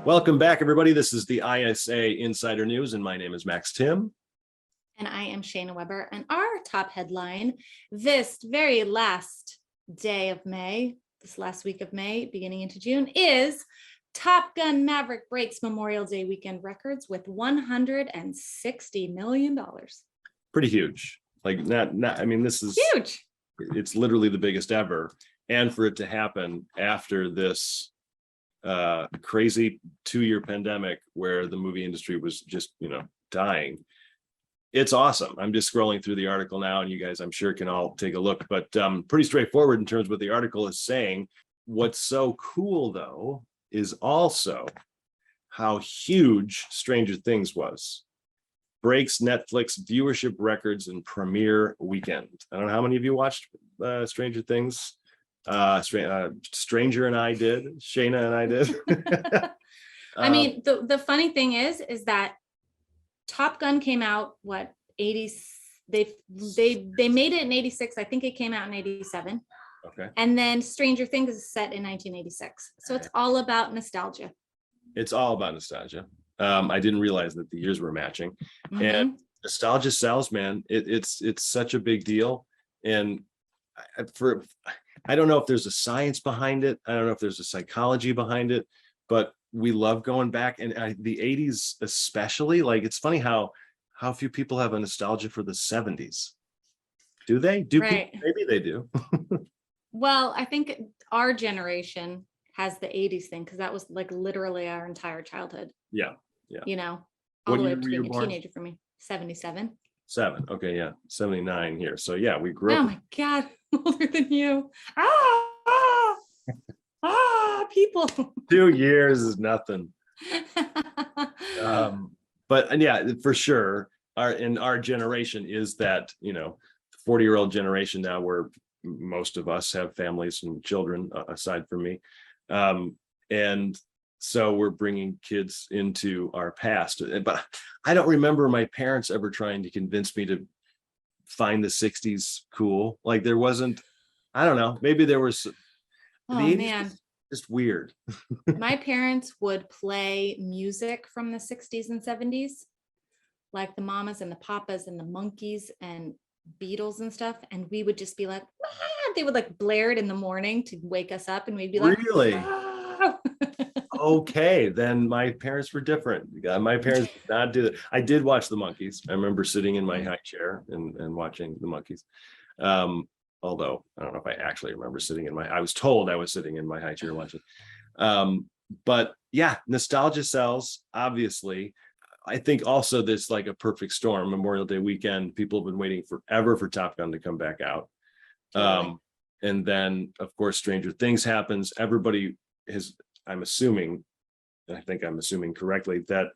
Welcome back, everybody. This is the ISA Insider News, and my name is Max Tim. And I am Shayna Weber. And our top headline this very last day of May, this last week of May, beginning into June, is Top Gun Maverick breaks Memorial Day weekend records with $160 million. Pretty huge. Like, I mean, this is huge. It's literally the biggest ever. And for it to happen after this crazy 2-year pandemic where the movie industry was just, dying. It's awesome. I'm just scrolling through the article now, and you guys, I'm sure, can all take a look, but pretty straightforward in terms of what the article is saying. What's so cool, though, is also how huge Stranger Things was. Breaks Netflix viewership records in premiere weekend. I don't know how many of you watched Stranger Things. Stranger and I did. Shayna and I did. I mean, the funny thing is that Top Gun came out, 80s? They made it in 86. I think it came out in 87. Okay. And then Stranger Things is set in 1986. So it's all about nostalgia. It's all about nostalgia. I didn't realize that the years were matching. Mm-hmm. And nostalgia sells, man. It's such a big deal. And I don't know if there's a science behind it. I don't know if there's a psychology behind it, but we love going back. And the 80s especially, like, it's funny how few people have a nostalgia for the 70s. Do they? Right. Maybe they do. Well, I think our generation has the 80s thing because that was like literally our entire childhood. Yeah. All the way up to being a teenager for me. 77. 7. Okay, yeah. 79 here. So yeah, we grew up. Oh my God, older than you. People. 2 years is nothing. But yeah, for sure, our generation is that, 40-year-old generation now, where most of us have families and children, aside from me. And so we're bringing kids into our past. But I don't remember my parents ever trying to convince me to find the 60s cool. Like, there wasn't, I don't know, maybe there was. Oh, man. Just weird. My parents would play music from the 60s and 70s, like the Mamas and the Papas and the Monkees and Beatles and stuff. And we would just be like, ah! They would like blare it in the morning to wake us up, and we'd be like, really? Ah! Okay, then my parents were different. My parents did not do that. I did watch the Monkees. I remember sitting in my high chair and watching the Monkees. Although I don't know if I actually remember I was told I was sitting in my high chair watching. But yeah, nostalgia sells, obviously. I think also there's like a perfect storm. Memorial Day weekend, people have been waiting forever for Top Gun to come back out. Totally. And then, of course, Stranger Things happens. Everybody I'm assuming, and I think I'm assuming correctly, that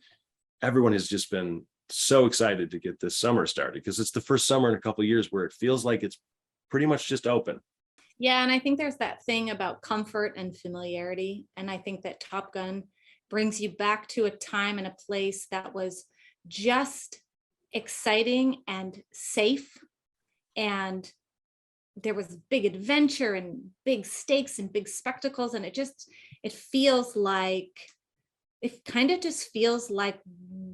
everyone has just been so excited to get this summer started, because it's the first summer in a couple of years where it feels like it's pretty much just open. Yeah, and I think there's that thing about comfort and familiarity. And I think that Top Gun brings you back to a time and a place that was just exciting and safe. And there was big adventure and big stakes and big spectacles. And it kind of just feels like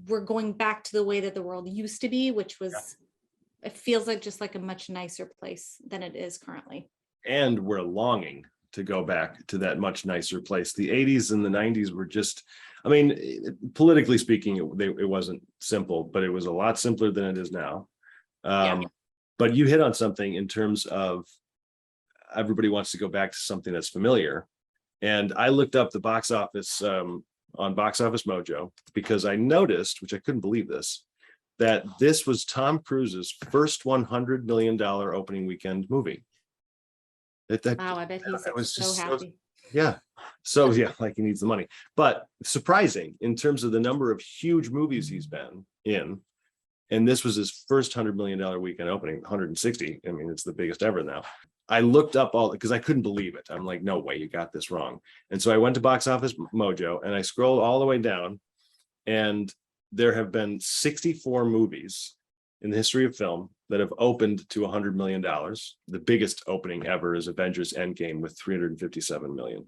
we're going back to the way that the world used to be, which was, it feels like just like a much nicer place than it is currently. And we're longing to go back to that much nicer place. The 80s and the 90s were just, I mean, politically speaking, it wasn't simple, but it was a lot simpler than it is now. But you hit on something in terms of everybody wants to go back to something that's familiar. And I looked up the box office on Box Office Mojo, because I noticed, which I couldn't believe this, that this was Tom Cruise's first $100 million opening weekend movie. Wow, I bet he's so happy. So yeah, like he needs the money. But surprising in terms of the number of huge movies he's been in. And this was his first $100 million weekend opening, 160. I mean, it's the biggest ever now. I looked up because I couldn't believe it. I'm like, no way, you got this wrong. And so I went to Box Office Mojo and I scrolled all the way down, and there have been 64 movies in the history of film that have opened to $100 million. The biggest opening ever is Avengers Endgame with $357 million.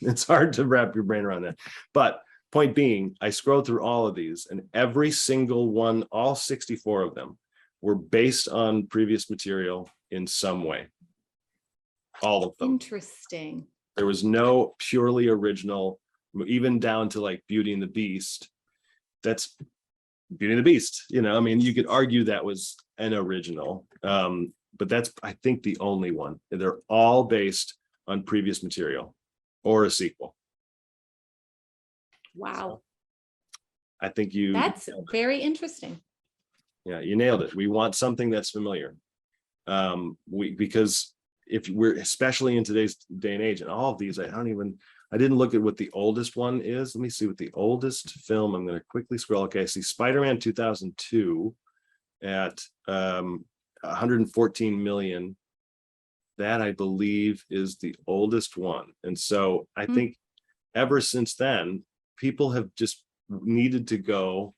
It's hard to wrap your brain around that. But point being, I scrolled through all of these, and every single one, all 64 of them, were based on previous material in some way. All of them. Interesting. There was no purely original, even down to like Beauty and the Beast. That's Beauty and the Beast. You know, I mean, you could argue that was an original, but that's, I think, the only one. They're all based on previous material or a sequel. Wow. I think That's very interesting. Yeah, you nailed it. We want something that's familiar. Because if we're, especially in today's day and age, and all of these, I didn't look at what the oldest one is. Let me see what the oldest film, I'm going to quickly scroll. Okay, I see Spider-Man 2002 at 114 million. That, I believe, is the oldest one. And so I think ever since then, people have just needed to go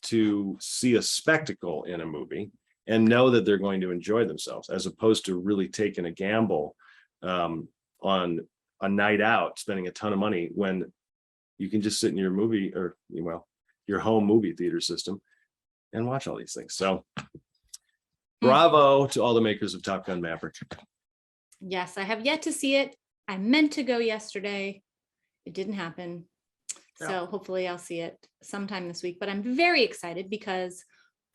to see a spectacle in a movie and know that they're going to enjoy themselves, as opposed to really taking a gamble on a night out, spending a ton of money, when you can just sit in your movie, or your home movie theater system, and watch all these things. So bravo to all the makers of Top Gun Maverick. Yes, I have yet to see it. I meant to go yesterday. It didn't happen. So hopefully I'll see it sometime this week. But I'm very excited because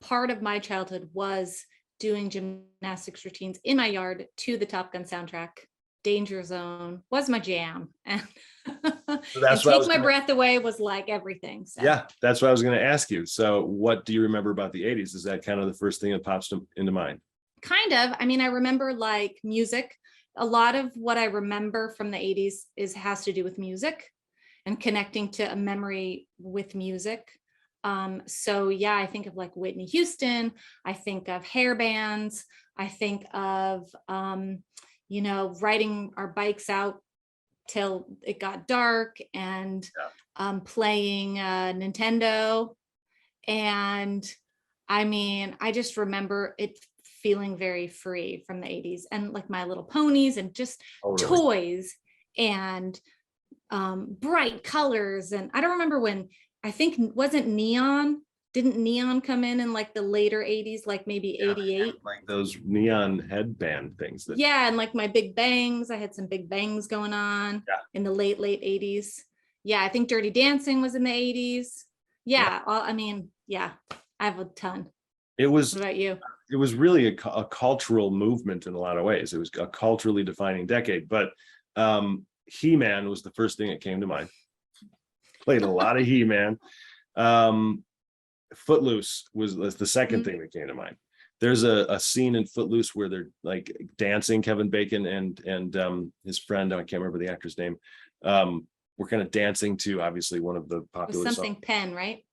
part of my childhood was doing gymnastics routines in my yard to the Top Gun soundtrack. Danger Zone was my jam. And, So that's and Take My Breath Away was like everything. So. Yeah, that's what I was going to ask you. So what do you remember about the 80s? Is that kind of the first thing that pops into mind? Kind of. I mean, I remember like music. A lot of what I remember from the 80s has to do with music and connecting to a memory with music. So yeah, I think of like Whitney Houston. I think of hair bands. I think of, riding our bikes out till it got dark and playing Nintendo. And I mean, I just remember it feeling very free from the 80s, and like My Little Ponies and just toys and bright colors. And I don't remember when, I think, didn't neon come in like the later 80s, like maybe 88, like those neon headband things and like my Big Bangs, I had some Big Bangs going on in the late 80s. I think Dirty Dancing was in the 80s. I have a ton. It was, what about you? It was really a cultural movement in a lot of ways. It was a culturally defining decade, but He-Man was the first thing that came to mind. Played a lot of He-Man. Footloose was the second thing that came to mind. There's a scene in Footloose where they're like dancing, Kevin Bacon and his friend, I can't remember the actor's name, we're kind of dancing to obviously one of the popular something songs. Penn, right?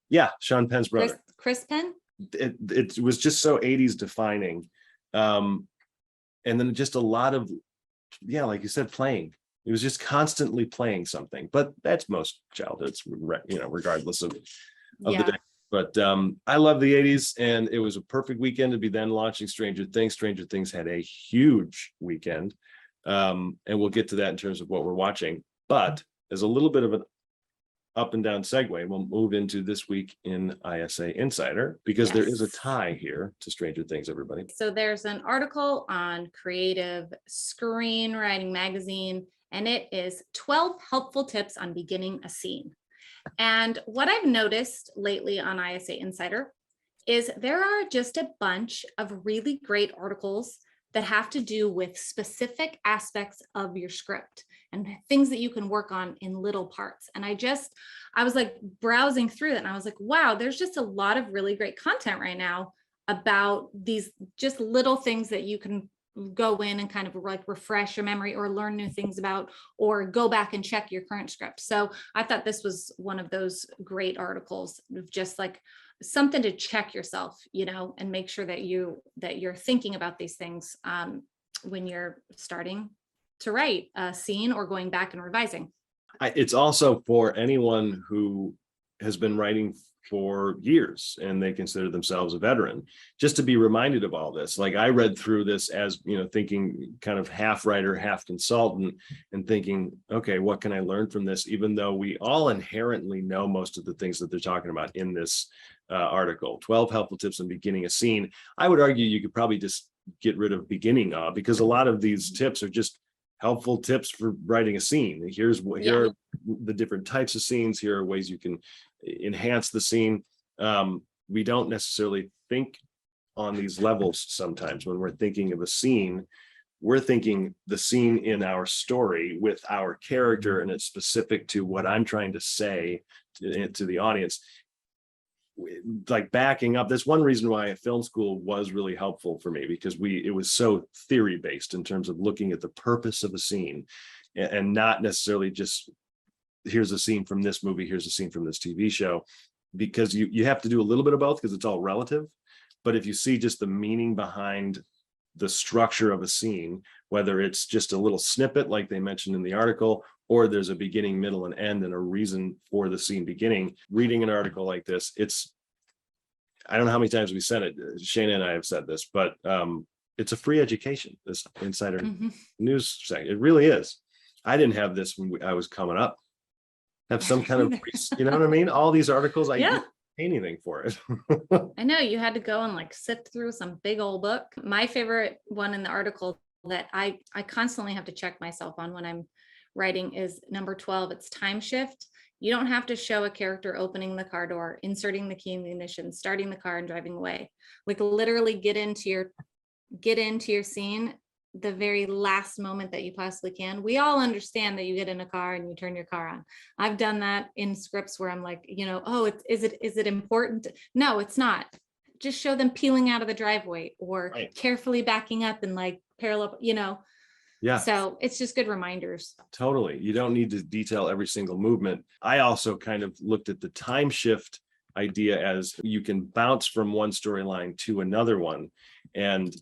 Yeah, Sean Penn's brother. Chris Penn. It was just so 80s defining. And then just a lot of, like you said, playing. It was just constantly playing something, but that's most childhoods, regardless of the day. But I love the 80s, and it was a perfect weekend to be then launching Stranger Things. Stranger Things had a huge weekend, and we'll get to that in terms of what we're watching. But as a little bit of an up and down segue, we'll move into this week in ISA Insider, because there is a tie here to Stranger Things, everybody. So there's an article on Creative Screenwriting Magazine, and it is 12 helpful tips on beginning a scene. And what I've noticed lately on ISA Insider is there are just a bunch of really great articles that have to do with specific aspects of your script and things that you can work on in little parts. And I was like browsing through that, and I was like, wow, there's just a lot of really great content right now about these just little things that you can go in and kind of like refresh your memory or learn new things about, or go back and check your current script. So I thought this was one of those great articles of just like something to check yourself, and make sure that you're thinking about these things when you're starting to write a scene or going back and revising. It's also for anyone who has been writing for years and they consider themselves a veteran. Just to be reminded of all this, like I read through this as, thinking kind of half writer, half consultant, and thinking, okay, what can I learn from this? Even though we all inherently know most of the things that they're talking about in this article, 12 helpful tips on beginning a scene. I would argue you could probably just get rid of beginning because a lot of these tips are just helpful tips for writing a scene. Here are the different types of scenes. Here are ways you can enhance the scene. We don't necessarily think on these levels sometimes. When we're thinking of a scene, we're thinking the scene in our story with our character, and it's specific to what I'm trying to say to the audience. Like backing up, that's one reason why film school was really helpful for me, because it was so theory based in terms of looking at the purpose of a scene and not necessarily just here's a scene from this movie, here's a scene from this TV show, because you have to do a little bit of both because it's all relative. But if you see just the meaning behind the structure of a scene, whether it's just a little snippet like they mentioned in the article, or there's a beginning, middle, and end and a reason for the scene beginning, reading an article like this, I don't know how many times we said it, Shayna and I have said this, but it's a free education, this insider news section. It really is. I didn't have this when I was coming up. Have some kind of, you know what I mean? All these articles, I didn't pay anything for it. I know you had to go and like sift through some big old book. My favorite one in the article that I constantly have to check myself on when I'm writing is number 12. It's time shift. You don't have to show a character opening the car door, inserting the key in the ignition, starting the car and driving away. Like literally get into your scene the very last moment that you possibly can. We all understand that you get in a car and you turn your car on. I've done that in scripts where I'm like, is it important? No, it's not. Just show them peeling out of the driveway or carefully backing up and like parallel, Yeah. So it's just good reminders. Totally. You don't need to detail every single movement. I also kind of looked at the time shift idea as you can bounce from one storyline to another one. And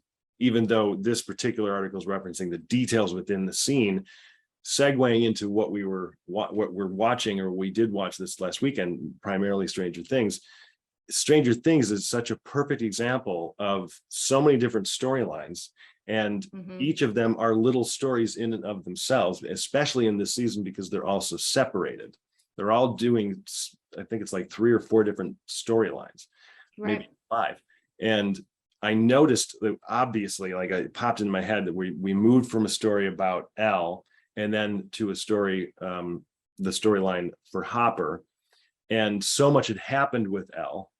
even though this particular article is referencing the details within the scene, segueing into what we're watching, or we did watch this last weekend, primarily Stranger Things. Stranger Things is such a perfect example of so many different storylines, and each of them are little stories in and of themselves, especially in this season because they're also separated. They're all doing, I think it's like 3 or 4 different storylines, maybe 5. And I noticed that obviously, like it popped in my head that we moved from a story about Elle and then to a story, the storyline for Hopper. And so much had happened with Elle,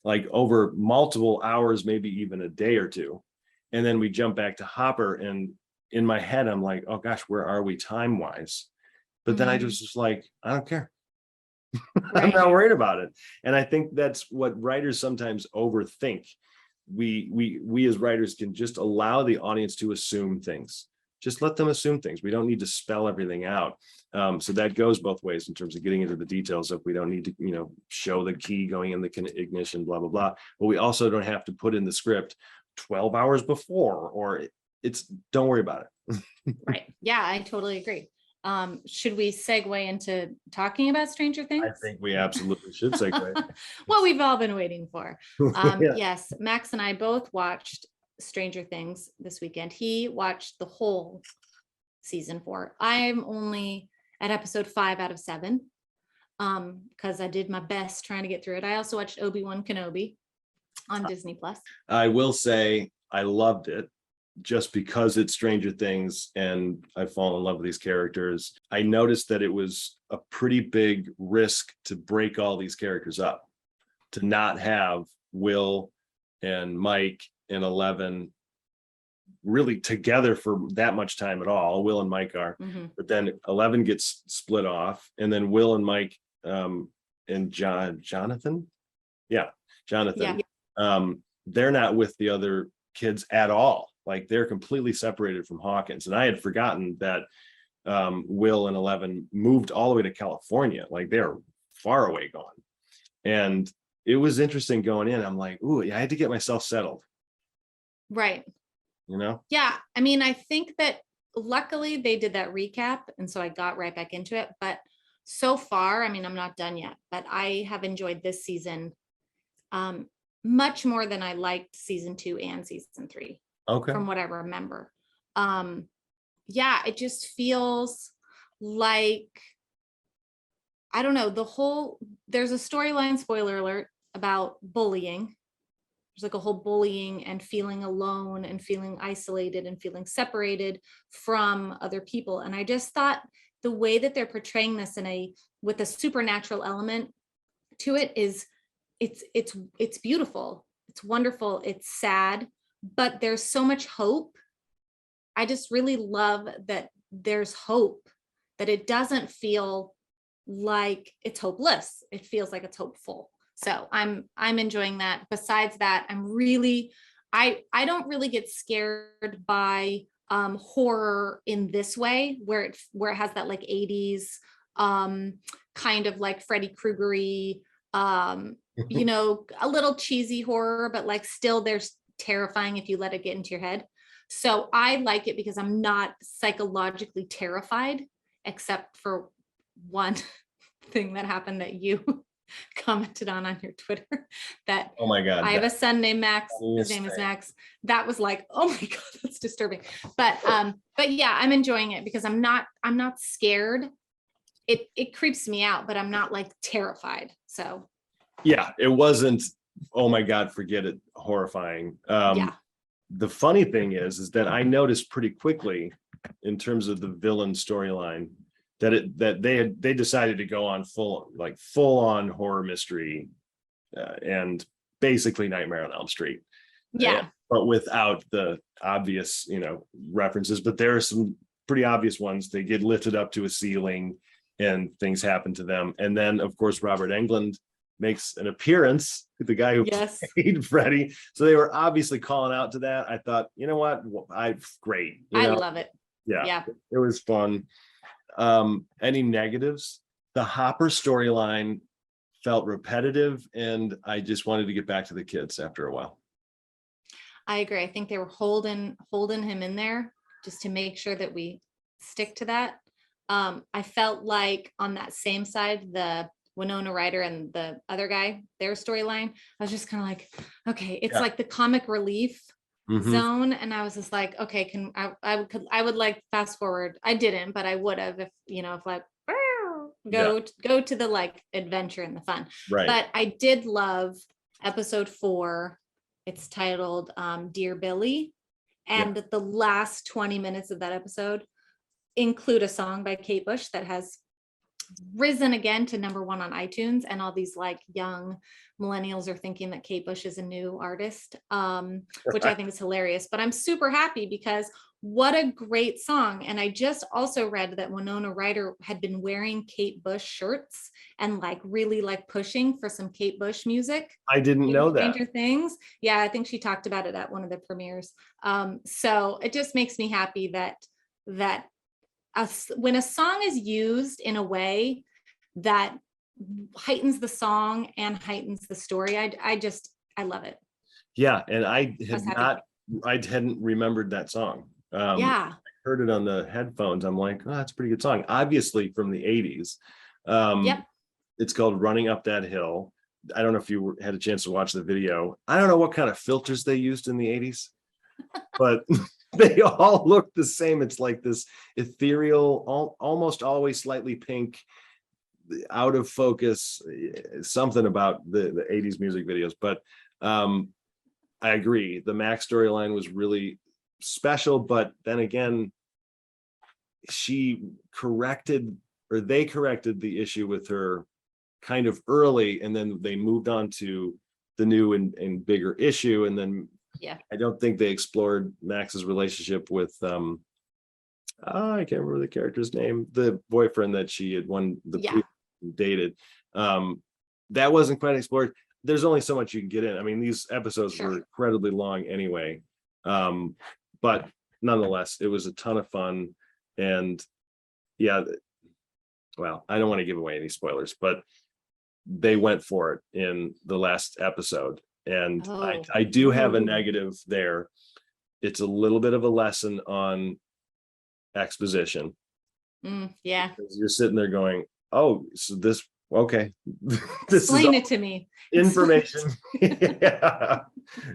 like over multiple hours, maybe even a day or two. And then we jump back to Hopper, and in my head, I'm like, oh gosh, where are we time-wise? But then I just was like, I don't care. I'm not worried about it. And I think that's what writers sometimes overthink. We as writers can just allow the audience to assume things. Just let them assume things. We don't need to spell everything out. So that goes both ways in terms of getting into the details of we don't need to, show the key going in the ignition, blah, blah, blah. But we also don't have to put in the script 12 hours before, or don't worry about it. Right. Yeah, I totally agree. Should we segue into talking about Stranger Things? I think we absolutely should segue. What we've all been waiting for. Yeah. Yes, Max and I both watched Stranger Things this weekend. He watched the whole season 4. I'm only at episode 5 out of 7 because I did my best trying to get through it. I also watched Obi-Wan Kenobi on Disney Plus. I will say I loved it just because it's Stranger Things and I've fallen in love with these characters. I noticed that it was a pretty big risk to break all these characters up, to not have Will and Mike and Eleven really together for that much time at all. Will and Mike are, but then Eleven gets split off, and then Will and Mike and Jonathan. They're not with the other kids at all. Like they're completely separated from Hawkins. And I had forgotten that Will and Eleven moved all the way to California. Like they're far away gone. And it was interesting going in. I'm like, ooh, I had to get myself settled. Right. Yeah. I mean, I think that luckily they did that recap. And so I got right back into it. But so far, I mean, I'm not done yet, but I have enjoyed this season much more than I liked season 2 and season 3, Okay. from what I remember. Yeah, it just feels like, I don't know, there's a storyline, spoiler alert, about bullying. There's like a whole bullying and feeling alone and feeling isolated and feeling separated from other people. And I just thought the way that they're portraying this with a supernatural element to it is, it's beautiful. It's wonderful. It's sad, but there's so much hope. I just really love that there's hope, that it doesn't feel like it's hopeless. It feels like it's hopeful. So I'm enjoying that. Besides that, I don't really get scared by horror in this way, where it has that like 80s kind of like Freddy Krueger-y, you know, a little cheesy horror, but like still there's terrifying if you let it get into your head. So I like it because I'm not psychologically terrified, except for one thing that happened that you commented on your Twitter, that Oh my God. I have a son named Max. His name is Max. That was like, oh my God, that's disturbing. But yeah, I'm enjoying it because I'm not scared. It creeps me out, but I'm not like terrified. So yeah, it wasn't, oh my God, forget it, horrifying. yeah. The funny thing is that I noticed pretty quickly in terms of the villain storyline that they decided to go on full on horror mystery and basically Nightmare on Elm Street. Yeah. But without the obvious, you know, references. But there are some pretty obvious ones. They get lifted up to a ceiling and things happen to them. And then, of course, Robert Englund makes an appearance, the guy who Yes. played Freddy. So they were obviously calling out to that. I thought, you know what? Great. You know? I love it. Yeah. It was fun. Any negatives? The Hopper storyline felt repetitive, and I just wanted to get back to the kids after a while. I agree. I think they were holding him in there just to make sure that we stick to that. I felt like on that same side, the Winona Ryder and the other guy, their storyline, I was just kind of like, okay, it's like the comic relief zone. And I was just like, okay, I would like fast forward. I didn't, but I would have, if, you know, if like, go to the like adventure and the fun. Right. But I did love episode 4. It's titled Dear Billy. And the last 20 minutes of that episode include a song by Kate Bush that has risen again to #1 on iTunes, and all these like young millennials are thinking that Kate Bush is a new artist, which I think is hilarious. But I'm super happy because what a great song. And I just also read that Winona Ryder had been wearing Kate Bush shirts and like really like pushing for some Kate Bush music. I didn't know that. Stranger Things. Yeah, I think she talked about it at one of the premieres. So it just makes me happy that when a song is used in a way that heightens the song and heightens the story, I love it. Yeah, and I hadn't remembered that song. I heard it on the headphones. I'm like, oh, that's a pretty good song. Obviously from the 80s. It's called Running Up That Hill. I don't know if you had a chance to watch the video. I don't know what kind of filters they used in the 80s, but they all look the same. It's like this ethereal, almost always slightly pink, out of focus, something about the 80s music videos. But I agree. The Max storyline was really special, but then again, they corrected the issue with her kind of early, and then they moved on to the new and bigger issue. And then I don't think they explored Max's relationship with I can't remember the character's name, the boyfriend that she had dated. That wasn't quite explored. There's only so much you can get in. I mean, these episodes were incredibly long anyway. But nonetheless, it was a ton of fun. And well, I don't want to give away any spoilers, but they went for it in the last episode. And I do have a negative there. It's a little bit of a lesson on exposition. Yeah. You're sitting there going, oh, so this, okay. This is Explain all it to me. information. Yeah.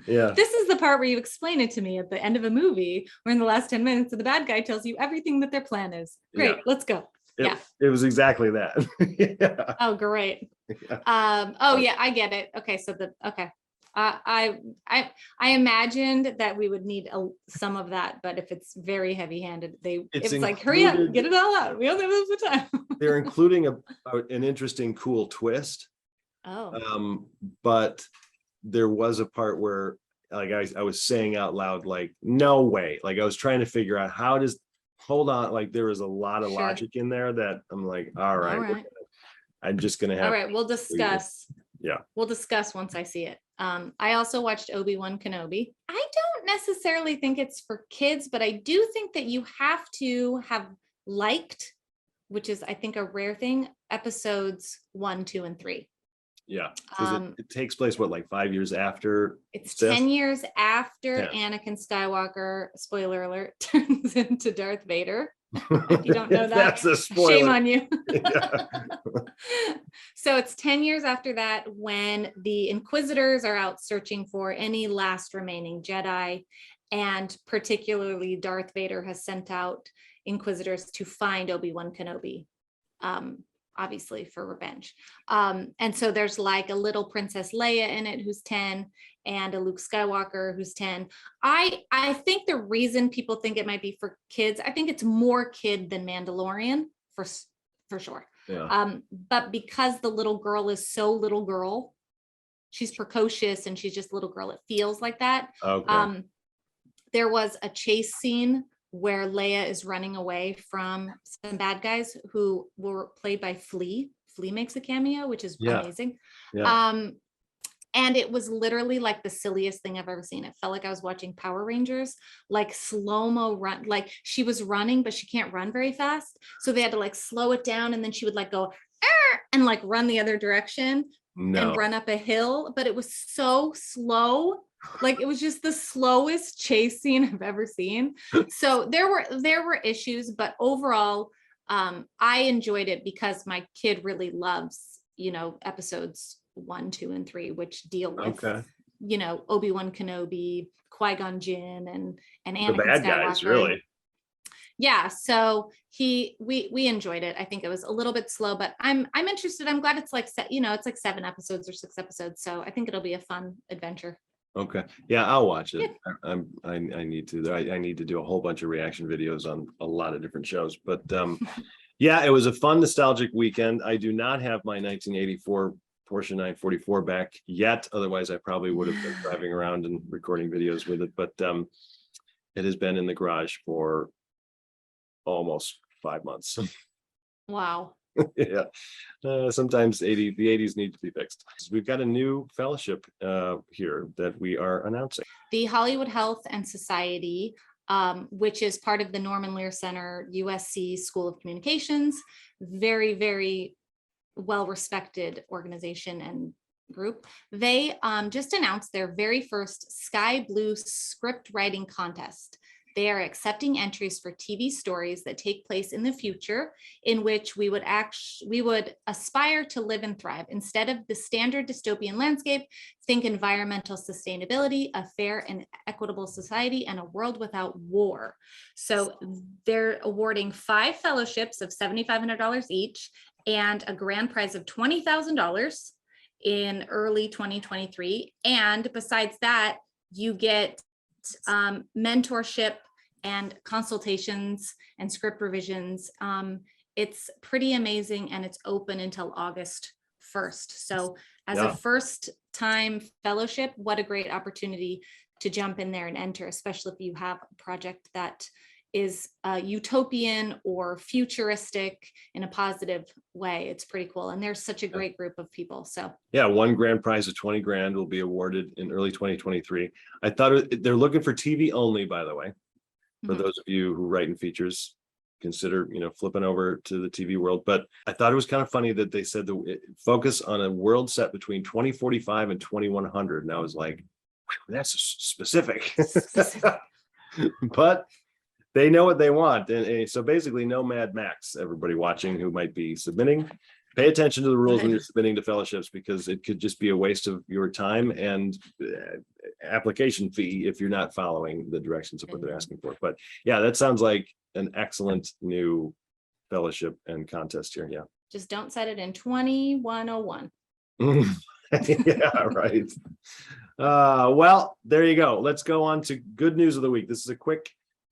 Yeah. This is the part where you explain it to me at the end of a movie, where in the last 10 minutes, the bad guy tells you everything that their plan is. Great, Yeah. let's go. Yeah. It was exactly that. Yeah. Oh, great. Yeah. Oh yeah, I get it. Okay, so okay. I imagined that we would need some of that, but if it's very heavy-handed, It's it's like, hurry up, included- get it all out. We only have the time. They're including an interesting, cool twist. Oh, But there was a part where like I was saying out loud, like, no way. Like I was trying to figure out hold on, like there was a lot of Sure. logic in there that I'm like, all right, all right. I'm just gonna have All right, we'll discuss. Yeah. We'll discuss once I see it. I also watched Obi-Wan Kenobi. I don't necessarily think it's for kids, but I do think that you have to have liked, which is I think a rare thing, episodes 1, 2, and 3. Yeah, because it takes place what, like 5 years after? It's Sith? 10 years after Yeah. Anakin Skywalker, spoiler alert, turns into Darth Vader. If you don't know that, That's a spoiler. shame on you. Yeah. So it's 10 years after that when the Inquisitors are out searching for any last remaining Jedi, and particularly Darth Vader has sent out Inquisitors to find Obi-Wan Kenobi, obviously for revenge. And so there's like a little Princess Leia in it who's 10, and a Luke Skywalker who's 10. I think the reason people think it might be for kids, I think it's more kid than Mandalorian for sure. Yeah. But because the little girl is so little girl, she's precocious and she's just little girl, it feels like that. Okay. There was a chase scene where Leia is running away from some bad guys who were played by Flea. Flea makes a cameo, which is amazing. Yeah. And it was literally like the silliest thing I've ever seen. It felt like I was watching Power Rangers, like slow-mo run, like she was running, but she can't run very fast. So they had to like slow it down, and then she would like go and like run the other direction and run up a hill. But it was so slow. Like it was just the slowest chase scene I've ever seen. So there were issues, but overall, I enjoyed it because my kid really loves, episodes 1, 2, and 3, which deal with, Obi-Wan Kenobi, Qui-Gon Jinn, and Anakin the bad Skywalker. guys, really. Yeah, so we enjoyed it. I think it was a little bit slow, but I'm interested. I'm glad it's like it's like 7 episodes or 6 episodes, so I think it'll be a fun adventure. Okay. Yeah, I'll watch it. I need to. I need to do a whole bunch of reaction videos on a lot of different shows. But yeah, it was a fun, nostalgic weekend. I do not have my 1984 Porsche 944 back yet. Otherwise, I probably would have been driving around and recording videos with it. But it has been in the garage for almost 5 months. Wow. Yeah. Sometimes the 80s need to be fixed. We've got a new fellowship here that we are announcing. The Hollywood Health and Society, which is part of the Norman Lear Center, USC School of Communications, very, very well-respected organization and group. They just announced their very first Sky Blue Scriptwriting Contest. They are accepting entries for TV stories that take place in the future, in which we would aspire to live and thrive. Instead of the standard dystopian landscape, think environmental sustainability, a fair and equitable society, and a world without war. So they're awarding 5 fellowships of $7,500 each and a grand prize of $20,000 in early 2023. And besides that, you get mentorship and consultations and script revisions. It's pretty amazing, and it's open until August 1st. So as a first time fellowship, what a great opportunity to jump in there and enter, especially if you have a project that is utopian or futuristic in a positive way. It's pretty cool. And there's such a great group of people. So yeah, 1 grand prize of 20 grand will be awarded in early 2023. I thought they're looking for TV only, by the way. For those of you who write in features, consider, flipping over to the TV world. But I thought it was kind of funny that they said focus on a world set between 2045 and 2100. And I was like, that's specific. But they know what they want. And so basically no Mad Max, everybody watching who might be submitting. Pay attention to the rules when you're submitting to fellowships, because it could just be a waste of your time and application fee if you're not following the directions of what they're asking for. But yeah, that sounds like an excellent new fellowship and contest here. Yeah. Just don't set it in 2101. Yeah, right. Well, there you go. Let's go on to good news of the week. This is a quick,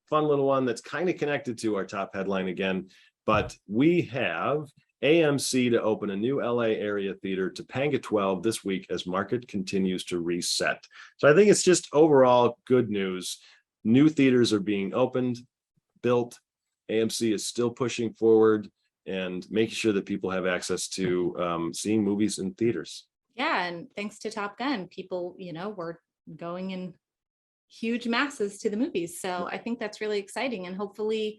fun little one that's kind of connected to our top headline again, but we have AMC to open a new LA area theater, Topanga 12, this week as market continues to reset. So I think it's just overall good news. New theaters are being opened, built. AMC is still pushing forward and making sure that people have access to seeing movies in theaters. Yeah, and thanks to Top Gun, people, were going in huge masses to the movies. So I think that's really exciting. And hopefully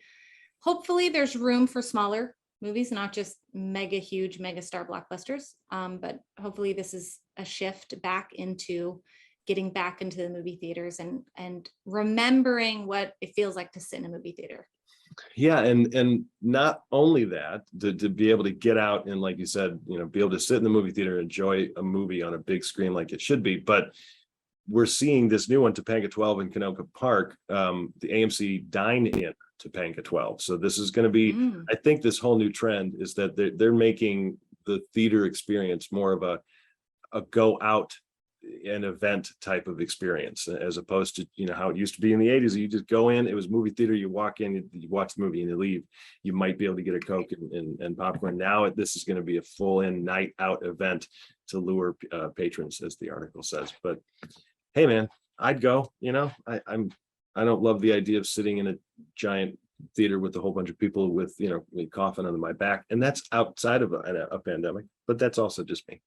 there's room for smaller movies, not just mega huge mega star blockbusters. But hopefully this is a shift back into getting back into the movie theaters and remembering what it feels like to sit in a movie theater. Yeah, and not only that, to be able to get out and, like you said, be able to sit in the movie theater and enjoy a movie on a big screen like it should be. But we're seeing this new one, Topanga 12 in Canoga Park, the AMC Dine In Topanga 12. So this is going to be, I think this whole new trend is that they're making the theater experience more of a go out an event type of experience, as opposed to how it used to be in the 80s. You just go in, it was movie theater, you walk in, you watch the movie and you leave. You might be able to get a Coke and popcorn. Now this is going to be a full in night out event to lure patrons, as the article says. But hey man, I'd go. I don't love the idea of sitting in a giant theater with a whole bunch of people with me coughing on my back, and that's outside of a pandemic, but that's also just me.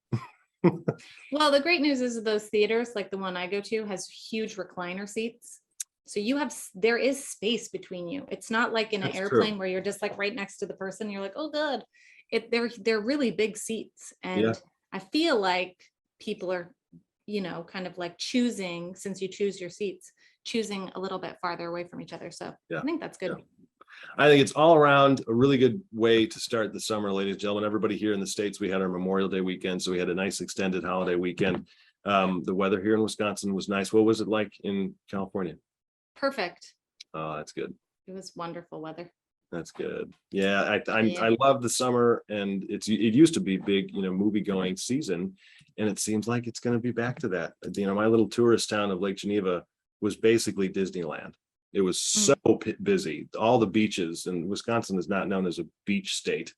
Well, the great news is those theaters, like the one I go to, has huge recliner seats. So there is space between you. It's not like in an airplane where you're just like right next to the person. You're like, oh God, they're really big seats. And I feel like people are, kind of like choosing, since you choose your seats, choosing a little bit farther away from each other. So I think that's good. Yeah. I think it's all around a really good way to start the summer, ladies and gentlemen. Everybody here in the States, we had our Memorial Day weekend, so we had a nice extended holiday weekend. The weather here in Wisconsin was nice. What was it like in California? Perfect. Oh, that's good. It was wonderful weather. That's good. Yeah, I love the summer, and it used to be big, movie going season, and it seems like it's going to be back to that. My little tourist town of Lake Geneva was basically Disneyland. It was so busy. All the beaches, and Wisconsin is not known as a beach state,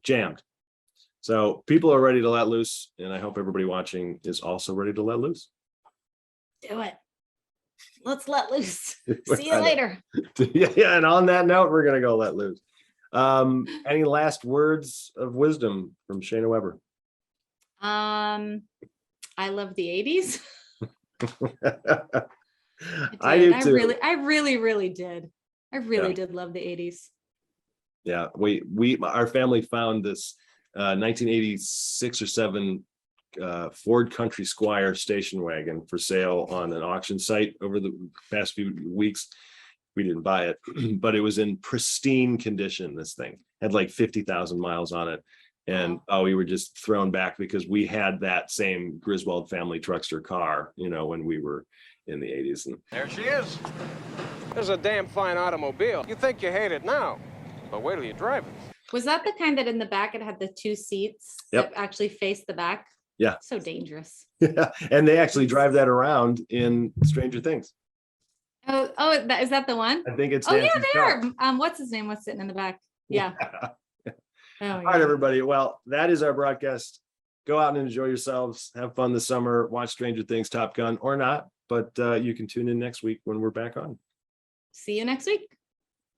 jammed. So people are ready to let loose, and I hope everybody watching is also ready to let loose. Do it. Let's let loose. See you later. Yeah, and on that note, we're gonna go let loose. Any last words of wisdom from Shayna Weber? I love the 80s. I do too. I really did. I really did love the 80s. Yeah, our family found this 1986 or 7 Ford Country Squire station wagon for sale on an auction site over the past few weeks. We didn't buy it, but it was in pristine condition. This thing had like 50,000 miles on it. And we were just thrown back because we had that same Griswold family truckster car, when we were in the 80s. And there she is. There's a damn fine automobile. You think you hate it now, but wait till you drive it. Was that the kind that in the back it had the 2 seats that actually faced the back? Yeah. So dangerous. Yeah, and they actually drive that around in Stranger Things. Oh, is that the one? I think it's. Oh yeah, there. What's his name was sitting in the back? Yeah. All right, everybody. Well, that is our broadcast. Go out and enjoy yourselves. Have fun this summer. Watch Stranger Things, Top Gun, or not. But you can tune in next week when we're back on. See you next week.